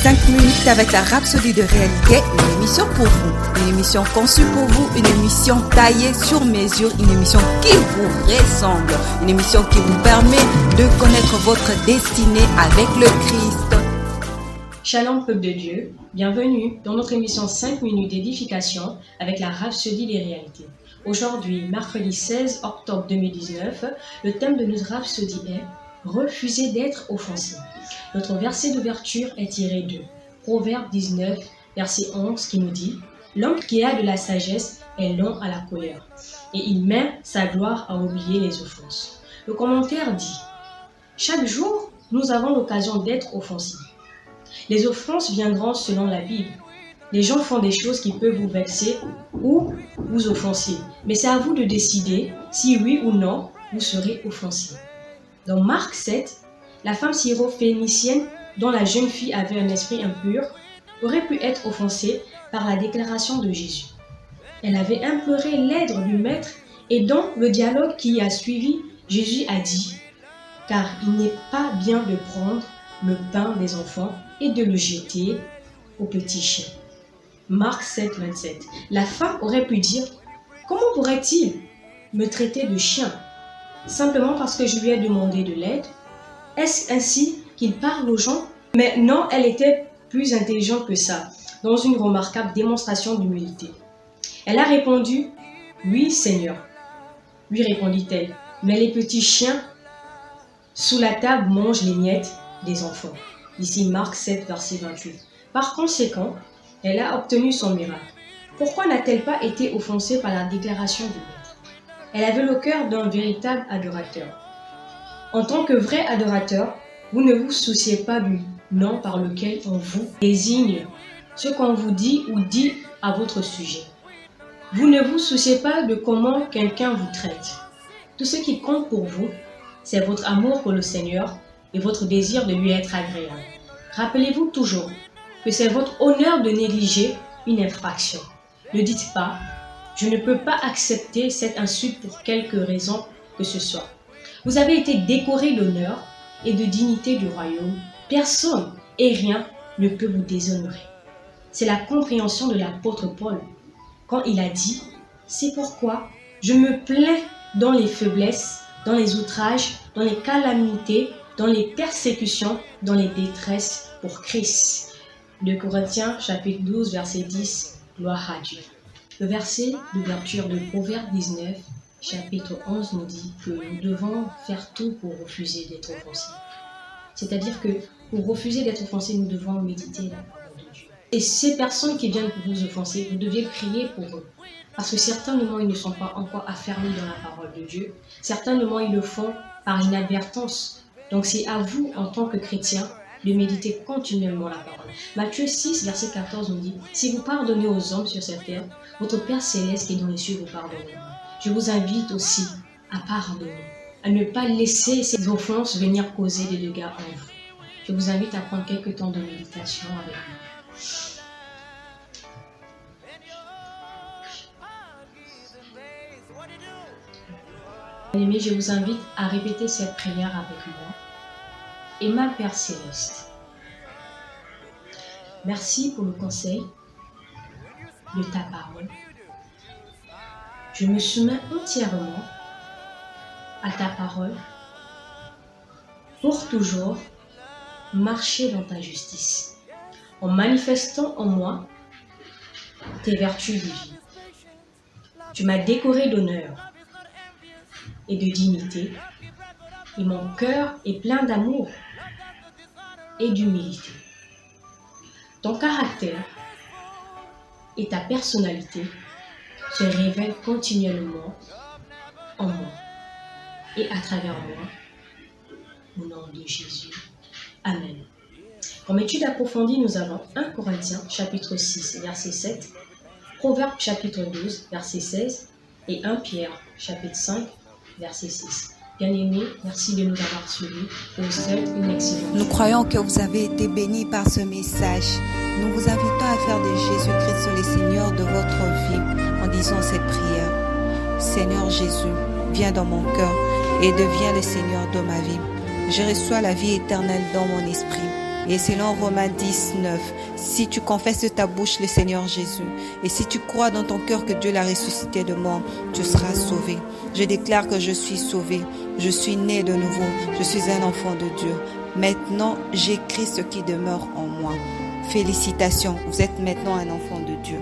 5 minutes avec la Rhapsodie de réalité, une émission pour vous, une émission conçue pour vous, une émission taillée sur mesure, une émission qui vous ressemble, une émission qui vous permet de connaître votre destinée avec le Christ. Shalom peuple de Dieu, bienvenue dans notre émission 5 minutes d'édification avec la Rhapsodie des réalités. Aujourd'hui, mercredi 16 octobre 2019, le thème de notre Rhapsodie est « Refuser d'être offensé ». Notre verset d'ouverture est tiré de Proverbe 19, verset 11 qui nous dit « L'homme qui a de la sagesse est lent à la colère, et il met sa gloire à oublier les offenses. » Le commentaire dit « Chaque jour, nous avons l'occasion d'être offensés. Les offenses viendront selon la Bible. Les gens font des choses qui peuvent vous vexer ou vous offenser, mais c'est à vous de décider si oui ou non vous serez offensé. » Dans Marc 7, la femme syrophénicienne, dont la jeune fille avait un esprit impur, aurait pu être offensée par la déclaration de Jésus. Elle avait imploré l'aide du maître et dans le dialogue qui a suivi, Jésus a dit « Car il n'est pas bien de prendre le pain des enfants et de le jeter aux petits chiens. » Marc 7, 27. La femme aurait pu dire « Comment pourrait-il me traiter de chien simplement parce que je lui ai demandé de l'aide? Est-ce ainsi qu'il parle aux gens ?» Mais non, elle était plus intelligente que ça, dans une remarquable démonstration d'humilité. Elle a répondu « Oui, Seigneur. » Lui répondit-elle, « Mais les petits chiens sous la table mangent les miettes des enfants. » Ici Marc 7, verset 28. Par conséquent, elle a obtenu son miracle. Pourquoi n'a-t-elle pas été offensée par la déclaration du maître? Elle avait le cœur d'un véritable adorateur. En tant que vrai adorateur, vous ne vous souciez pas du nom par lequel on vous désigne, ce qu'on vous dit ou dit à votre sujet. Vous ne vous souciez pas de comment quelqu'un vous traite. Tout ce qui compte pour vous, c'est votre amour pour le Seigneur et votre désir de lui être agréable. Rappelez-vous toujours que c'est votre honneur de négliger une infraction. Ne dites pas « Je ne peux pas accepter cette insulte pour quelque raison que ce soit ». Vous avez été décoré d'honneur et de dignité du royaume. Personne et rien ne peut vous déshonorer. C'est la compréhension de l'apôtre Paul quand il a dit « C'est pourquoi je me plains dans les faiblesses, dans les outrages, dans les calamités, dans les persécutions, dans les détresses pour Christ. » 2 Corinthiens chapitre 12 verset 10, gloire à Dieu. Le verset d'ouverture de Proverbe 19 chapitre 11 nous dit que nous devons faire tout pour refuser d'être offensés. C'est-à-dire que pour refuser d'être offensés, nous devons méditer la parole de Dieu. Et ces personnes qui viennent vous offenser, vous deviez prier pour eux. Parce que certainement, ils ne sont pas encore affermis dans la parole de Dieu. Certainement, ils le font par inadvertance. Donc, c'est à vous, en tant que chrétien, de méditer continuellement la parole. Matthieu 6, verset 14 nous dit « Si vous pardonnez aux hommes sur cette terre, votre Père céleste qui est dans les cieux vous pardonnera. » Je vous invite aussi à pardonner, à ne pas laisser ces offenses venir causer des dégâts en vous. Je vous invite à prendre quelques temps de méditation avec moi. Bien-aimés, je vous invite à répéter cette prière avec moi. Aimant Père Céleste, merci pour le conseil de ta parole. Je me soumets entièrement à ta parole pour toujours marcher dans ta justice, en manifestant en moi tes vertus divines. Tu m'as décoré d'honneur et de dignité, et mon cœur est plein d'amour et d'humilité. Ton caractère et ta personnalité se révèlent continuellement en moi et à travers moi, au nom de Jésus. Amen. Comme étude approfondie, nous avons 1 Corinthiens chapitre 6, verset 7, Proverbe chapitre 12, verset 16 et 1 Pierre chapitre 5, verset 6. Bien-aimés, merci de nous avoir suivis. Nous souhaitons une excellente journée. Nous croyons que vous avez été bénis par ce message. Nous vous invitons à faire de Jésus-Christ le Seigneur de votre vie en disant cette prière. Seigneur Jésus, viens dans mon cœur et deviens le Seigneur de ma vie. Je reçois la vie éternelle dans mon esprit. Et selon Romains 10, 9, si tu confesses de ta bouche le Seigneur Jésus, et si tu crois dans ton cœur que Dieu l'a ressuscité de mort, tu seras sauvé. Je déclare que je suis sauvé, je suis né de nouveau, je suis un enfant de Dieu. Maintenant, j'écris ce qui demeure en moi. Félicitations, vous êtes maintenant un enfant de Dieu.